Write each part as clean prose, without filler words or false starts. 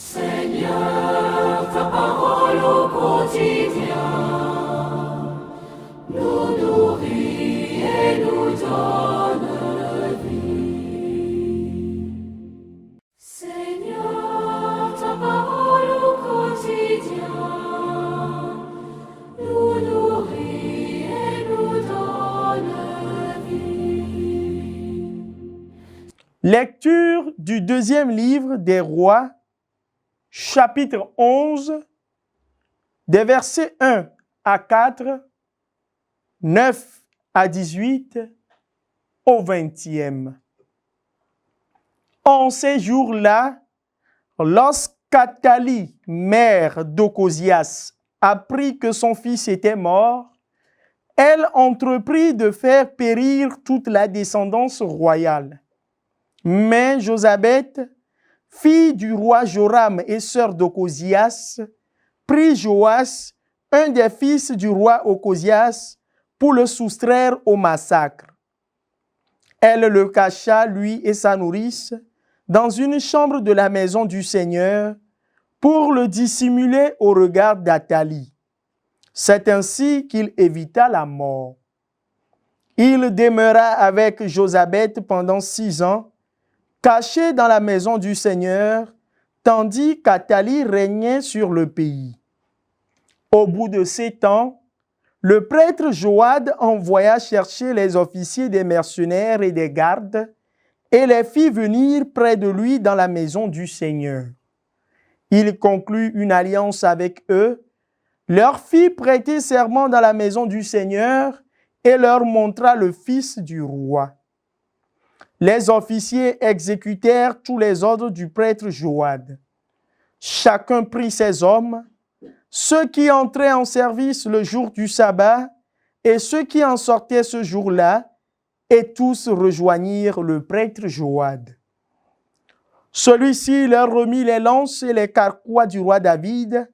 Seigneur, ta parole au quotidien nous nourrit et nous donne vie. Seigneur, ta parole au quotidien nous nourrit et nous donne vie. Lecture du deuxième livre des Rois, chapitre 11, des versets 1 à 4, 9 à 18, au 20e. En ces jours-là, lorsqu'Athalie, mère d'Ochosias, apprit que son fils était mort, elle entreprit de faire périr toute la descendance royale. Mais Josabeth, fille du roi Joram et sœur d'Ochosias, prit Joas, un des fils du roi Ochosias, pour le soustraire au massacre. Elle le cacha, lui et sa nourrice, dans une chambre de la maison du Seigneur, pour le dissimuler au regard d'Athalie. C'est ainsi qu'il évita la mort. Il demeura avec Josabeth pendant 6 ans, caché dans la maison du Seigneur, tandis qu'Athalie régnait sur le pays. Au bout de 7 ans, le prêtre Joad envoya chercher les officiers des mercenaires et des gardes et les fit venir près de lui dans la maison du Seigneur. Il conclut une alliance avec eux, leur fit prêter serment dans la maison du Seigneur et leur montra le fils du roi. Les officiers exécutèrent tous les ordres du prêtre Joad. Chacun prit ses hommes, ceux qui entraient en service le jour du sabbat et ceux qui en sortaient ce jour-là, et tous rejoignirent le prêtre Joad. Celui-ci leur remit les lances et les carquois du roi David,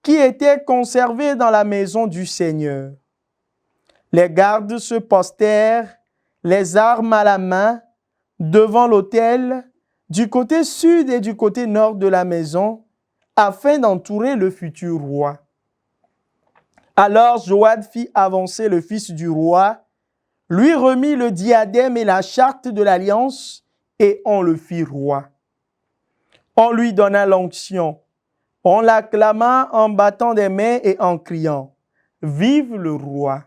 qui étaient conservés dans la maison du Seigneur. Les gardes se postèrent, les armes à la main, devant l'autel, du côté sud et du côté nord de la maison, afin d'entourer le futur roi. Alors Joad fit avancer le fils du roi, lui remit le diadème et la charte de l'alliance, et on le fit roi. On lui donna l'onction. On l'acclama en battant des mains et en criant « Vive le roi !»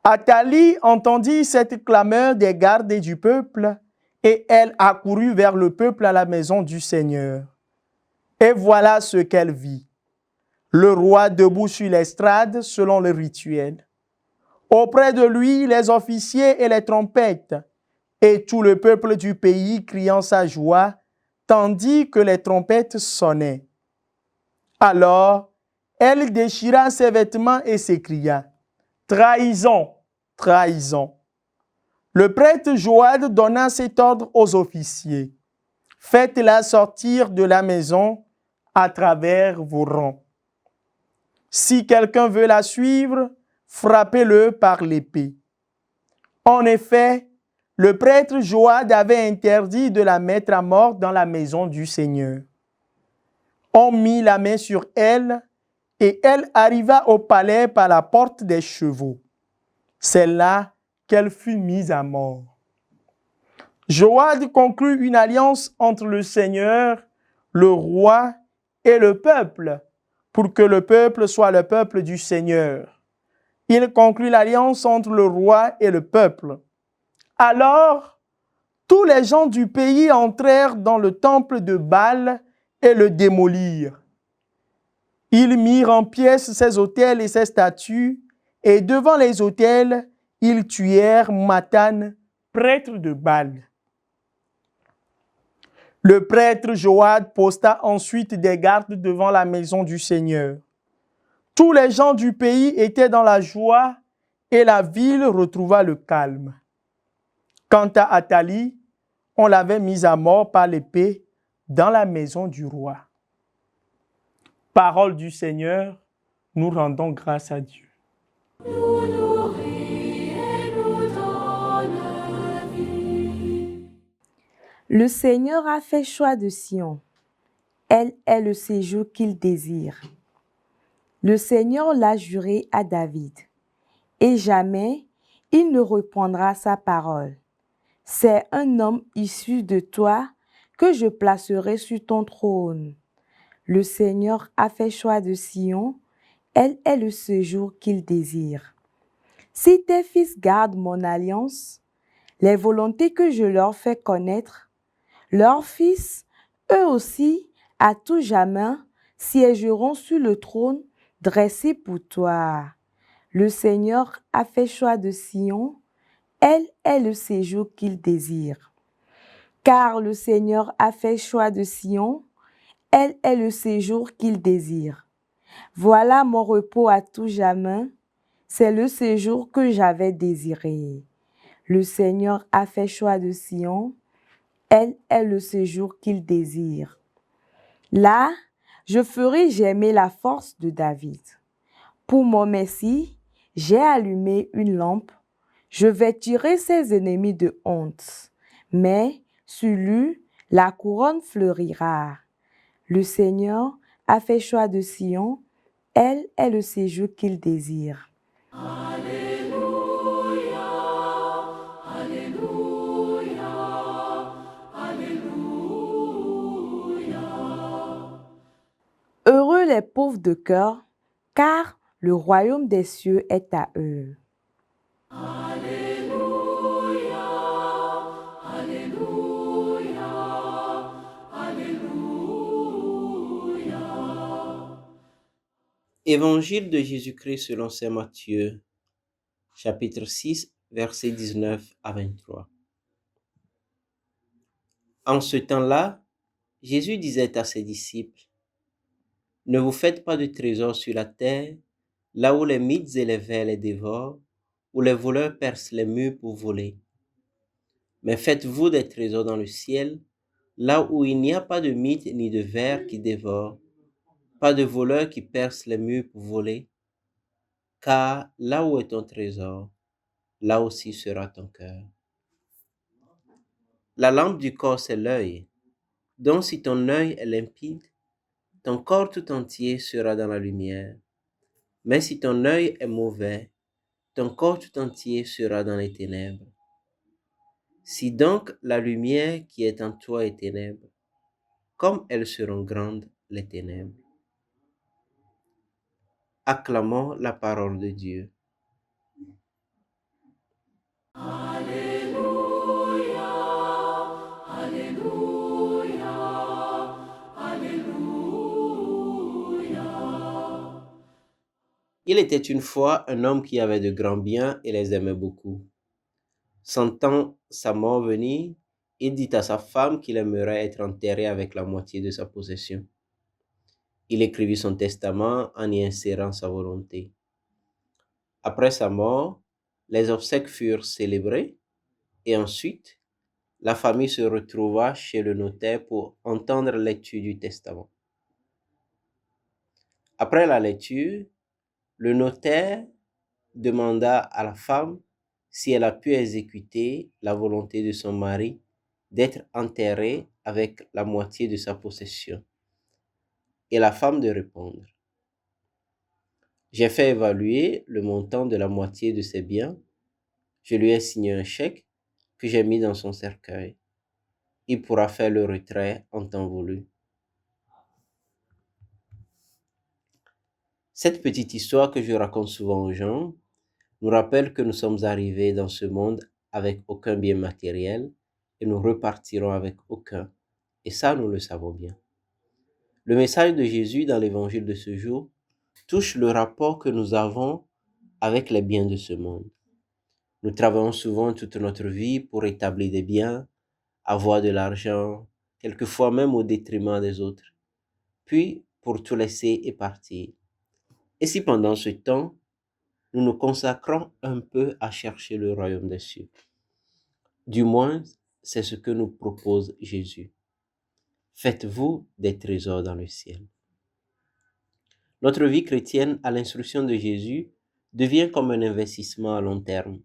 Athalie entendit cette clameur des gardes et du peuple, et elle accourut vers le peuple à la maison du Seigneur. Et voilà ce qu'elle vit. Le roi debout sur l'estrade selon le rituel. Auprès de lui, les officiers et les trompettes, et tout le peuple du pays criant sa joie, tandis que les trompettes sonnaient. Alors, elle déchira ses vêtements et s'écria « Trahison, trahison !» Le prêtre Joad donna cet ordre aux officiers. « Faites-la sortir de la maison à travers vos rangs. Si quelqu'un veut la suivre, frappez-le par l'épée. » En effet, le prêtre Joad avait interdit de la mettre à mort dans la maison du Seigneur. On mit la main sur elle, et elle arriva au palais par la porte des chevaux. C'est là qu'elle fut mise à mort. Joad conclut une alliance entre le Seigneur, le roi et le peuple, pour que le peuple soit le peuple du Seigneur. Il conclut l'alliance entre le roi et le peuple. Alors, tous les gens du pays entrèrent dans le temple de Baal et le démolirent. Ils mirent en pièces ses autels et ses statues, et devant les autels, ils tuèrent Mathan, prêtre de Baal. Le prêtre Joad posta ensuite des gardes devant la maison du Seigneur. Tous les gens du pays étaient dans la joie, et la ville retrouva le calme. Quant à Athalie, on l'avait mise à mort par l'épée dans la maison du roi. Parole du Seigneur, nous rendons grâce à Dieu. Nous nourrit et nous donne vie. Le Seigneur a fait choix de Sion. elle est le séjour qu'il désire. Le Seigneur l'a juré à David, et jamais il ne reprendra sa parole. C'est un homme issu de toi que je placerai sur ton trône. Le Seigneur a fait choix de Sion, elle est le séjour qu'il désire. Si tes fils gardent mon alliance, les volontés que je leur fais connaître, leurs fils, eux aussi, à tout jamais, siégeront sur le trône dressé pour toi. Le Seigneur a fait choix de Sion, elle est le séjour qu'il désire. Car le Seigneur a fait choix de Sion, elle est le séjour qu'il désire. Voilà mon repos à tout jamais, c'est le séjour que j'avais désiré. Le Seigneur a fait choix de Sion, elle est le séjour qu'il désire. Là, je ferai germer la force de David. Pour mon Messie, j'ai allumé une lampe. Je vêtirai ses ennemis de honte, mais sur lui, la couronne fleurira. Le Seigneur a fait choix de Sion, elle est le séjour qu'il désire. Alléluia, Alléluia, Alléluia. Heureux les pauvres de cœur, car le royaume des cieux est à eux. Alléluia, Alléluia, Alléluia. Évangile de Jésus-Christ selon saint Matthieu, chapitre 6, versets 19 à 23. En ce temps-là, Jésus disait à ses disciples, « Ne vous faites pas de trésors sur la terre, là où les mythes et les vers les dévorent, où les voleurs percent les murs pour voler. Mais faites-vous des trésors dans le ciel, là où il n'y a pas de mythes ni de vers qui dévorent, pas de voleurs qui percent les murs pour voler. Car là où est ton trésor, là aussi sera ton cœur. La lampe du corps, c'est l'œil. Donc si ton œil est limpide, ton corps tout entier sera dans la lumière. Mais si ton œil est mauvais, ton corps tout entier sera dans les ténèbres. Si donc la lumière qui est en toi est ténèbres, comme elles seront grandes les ténèbres. Acclamons la parole de Dieu. Alléluia, Alléluia, Alléluia. Il était une fois un homme qui avait de grands biens et les aimait beaucoup. Sentant sa mort venir, il dit à sa femme qu'il aimerait être enterré avec la moitié de sa possession. Il écrivit son testament en y insérant sa volonté. Après sa mort, les obsèques furent célébrées et ensuite, la famille se retrouva chez le notaire pour entendre la lecture du testament. Après la lecture, le notaire demanda à la femme si elle a pu exécuter la volonté de son mari d'être enterrée avec la moitié de sa possession. Et la femme de répondre, « J'ai fait évaluer le montant de la moitié de ses biens. Je lui ai signé un chèque que j'ai mis dans son cercueil. Il pourra faire le retrait en temps voulu. » Cette petite histoire que je raconte souvent aux gens nous rappelle que nous sommes arrivés dans ce monde avec aucun bien matériel et nous repartirons avec aucun. Et ça, nous le savons bien. Le message de Jésus dans l'évangile de ce jour touche le rapport que nous avons avec les biens de ce monde. Nous travaillons souvent toute notre vie pour établir des biens, avoir de l'argent, quelquefois même au détriment des autres, puis pour tout laisser et partir. Et si pendant ce temps, nous nous consacrons un peu à chercher le royaume des cieux? Du moins, c'est ce que nous propose Jésus. Faites-vous des trésors dans le ciel. Notre vie chrétienne, à l'instruction de Jésus, devient comme un investissement à long terme.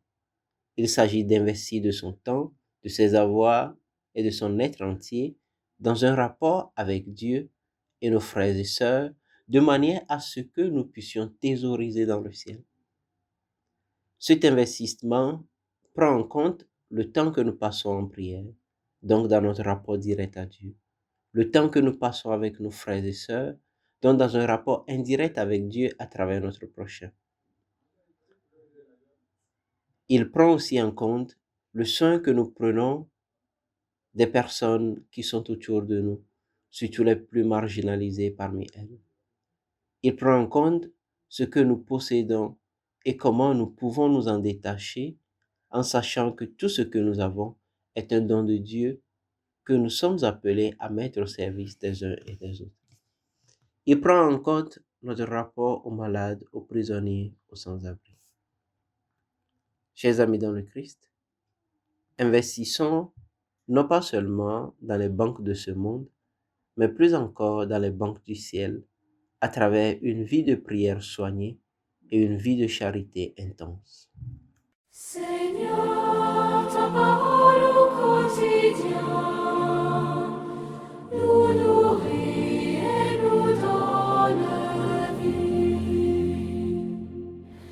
Il s'agit d'investir de son temps, de ses avoirs et de son être entier dans un rapport avec Dieu et nos frères et sœurs, de manière à ce que nous puissions thésauriser dans le ciel. Cet investissement prend en compte le temps que nous passons en prière, donc dans notre rapport direct à Dieu, le temps que nous passons avec nos frères et sœurs, donc dans un rapport indirect avec Dieu à travers notre prochain. Il prend aussi en compte le soin que nous prenons des personnes qui sont autour de nous, surtout les plus marginalisées parmi elles. Il prend en compte ce que nous possédons et comment nous pouvons nous en détacher en sachant que tout ce que nous avons est un don de Dieu que nous sommes appelés à mettre au service des uns et des autres. Il prend en compte notre rapport aux malades, aux prisonniers, aux sans-abri. Chers amis dans le Christ, investissons non pas seulement dans les banques de ce monde, mais plus encore dans les banques du ciel, à travers une vie de prière soignée et une vie de charité intense. Seigneur, ta parole